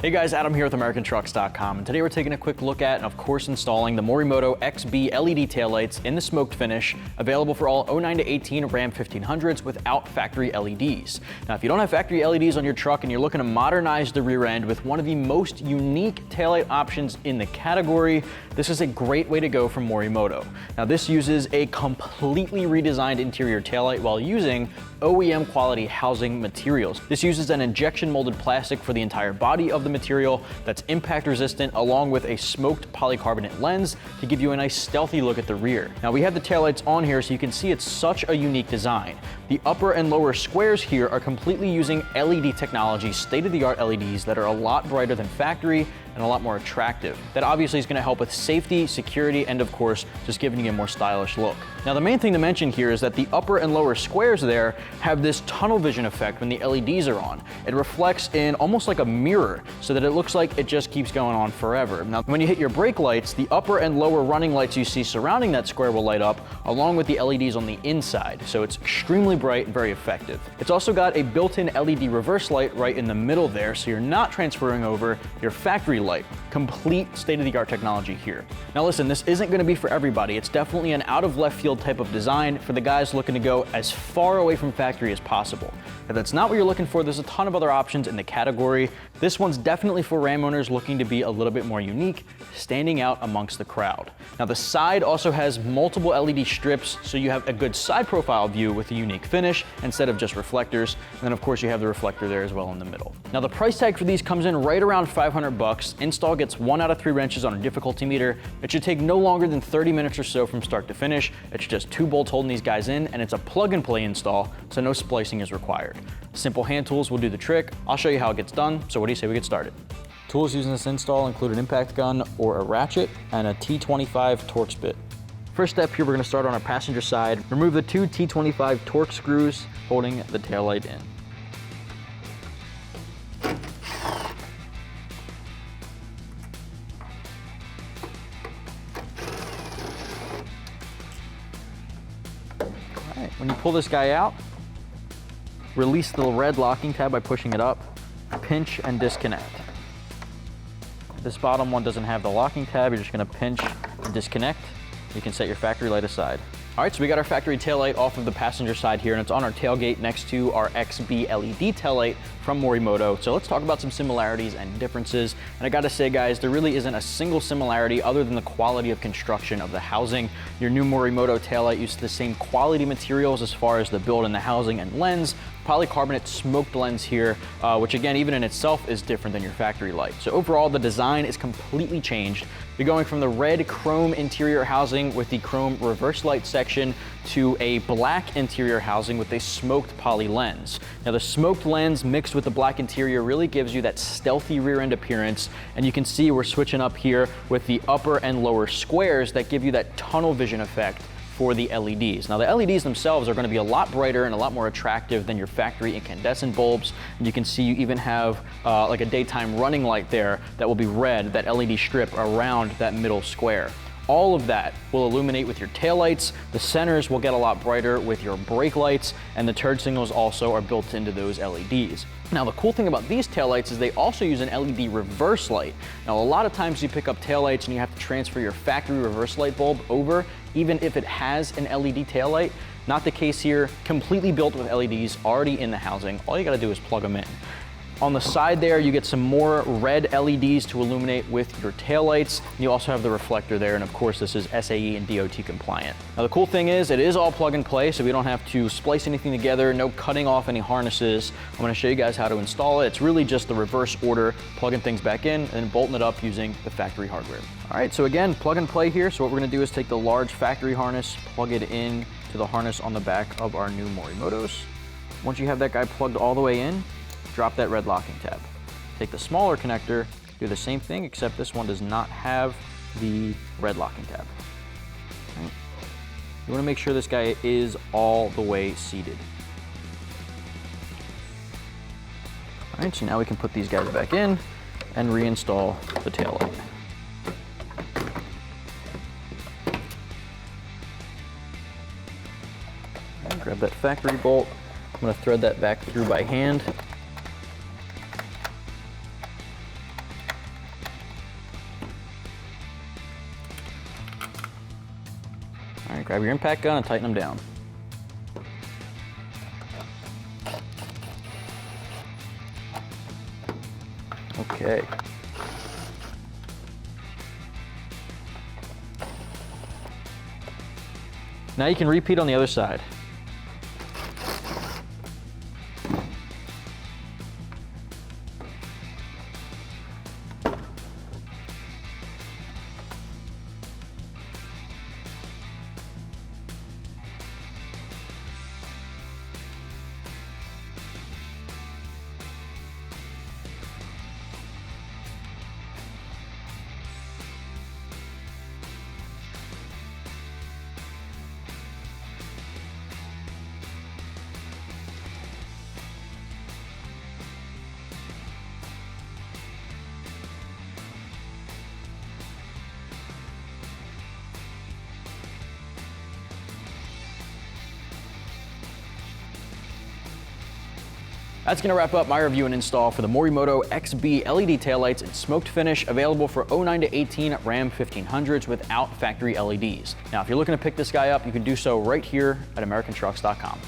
Hey guys, Adam here with AmericanTrucks.com, and today we're taking a quick look at and of course installing the Morimoto XB LED taillights in the smoked finish, available for all 09 to 18 Ram 1500s without factory LEDs. Now if you don't have factory LEDs on your truck and you're looking to modernize the rear end with one of the most unique taillight options in the category, this is a great way to go from Morimoto. Now this uses a completely redesigned interior taillight while using OEM quality housing materials. This uses an injection molded plastic for the entire body of the material that's impact resistant, along with a smoked polycarbonate lens to give you a nice stealthy look at the rear. Now we have the taillights on here so you can see it's such a unique design. The upper and lower squares here are completely using LED technology, state-of-the-art LEDs that are a lot brighter than factory and a lot more attractive. That obviously is going to help with safety, security, and of course, just giving you a more stylish look. Now the main thing to mention here is that the upper and lower squares there have this tunnel vision effect when the LEDs are on. It reflects in almost like a mirror so that it looks like it just keeps going on forever. Now when you hit your brake lights, the upper and lower running lights you see surrounding that square will light up along with the LEDs on the inside. So it's extremely bright and very effective. It's also got a built-in LED reverse light right in the middle there, so you're not transferring over your factory light. Complete state-of-the-art technology here. Now listen, this isn't going to be for everybody. It's definitely an out of left field type of design for the guys looking to go as far away from factory as possible. If that's not what you're looking for, there's a ton of other options in the category. This one's definitely for Ram owners looking to be a little bit more unique, standing out amongst the crowd. Now the side also has multiple LED strips, so you have a good side profile view with a unique finish instead of just reflectors. And then of course you have the reflector there as well in the middle. Now the price tag for these comes in right around 500 bucks. Install gets 1 out of 3 wrenches on a difficulty meter. It should take no longer than 30 minutes or so from start to finish. It's just 2 bolts holding these guys in, and it's a plug and play install, so no splicing is required. Simple hand tools will do the trick. I'll show you how it gets done, so what do you say we get started? Tools using this install include an impact gun or a ratchet and a T25 Torx bit. First step here, we're going to start on our passenger side. Remove the 2 T25 Torx screws holding the taillight in. All right, when you pull this guy out, release the red locking tab by pushing it up, pinch and disconnect. This bottom one doesn't have the locking tab. You're just gonna pinch and disconnect. You can set your factory light aside. All right, so we got our factory taillight off of the passenger side here, and it's on our tailgate next to our XB LED taillight from Morimoto. So let's talk about some similarities and differences. And I gotta say, guys, there really isn't a single similarity other than the quality of construction of the housing. Your new Morimoto taillight uses the same quality materials as far as the build and the housing and lens. Polycarbonate smoked lens here, which again, even in itself is different than your factory light. So overall, the design is completely changed. You're going from the red chrome interior housing with the chrome reverse light section to a black interior housing with a smoked poly lens. Now the smoked lens mixed with the black interior really gives you that stealthy rear end appearance, and you can see we're switching up here with the upper and lower squares that give you that tunnel vision effect for the LEDs. Now the LEDs themselves are going to be a lot brighter and a lot more attractive than your factory incandescent bulbs. And you can see you even have like a daytime running light there that will be red, that LED strip around that middle square. All of that will illuminate with your taillights. The centers will get a lot brighter with your brake lights, and the turn signals also are built into those LEDs. Now the cool thing about these taillights is they also use an LED reverse light. Now a lot of times you pick up taillights and you have to transfer your factory reverse light bulb over, even if it has an LED taillight. Not the case here, completely built with LEDs already in the housing. All you gotta do is plug them in. On the side there, you get some more red LEDs to illuminate with your taillights. You also have the reflector there, and of course this is SAE and DOT compliant. Now the cool thing is it is all plug and play, so we don't have to splice anything together, no cutting off any harnesses. I'm gonna show you guys how to install it. It's really just the reverse order, plugging things back in and then bolting it up using the factory hardware. All right, so again, plug and play here. So what we're gonna do is take the large factory harness, plug it in to the harness on the back of our new Morimotos. Once you have that guy plugged all the way in, drop that red locking tab. Take the smaller connector, do the same thing, except this one does not have the red locking tab. Right. You wanna make sure this guy is all the way seated. All right, so now we can put these guys back in and reinstall the taillight. Okay, grab that factory bolt. I'm gonna thread that back through by hand. right, grab your impact gun and tighten them down. Okay. Now you can repeat on the other side. That's going to wrap up my review and install for the Morimoto XB LED taillights in smoked finish, available for 09 to 18 Ram 1500s without factory LEDs. Now, if you're looking to pick this guy up, you can do so right here at AmericanTrucks.com.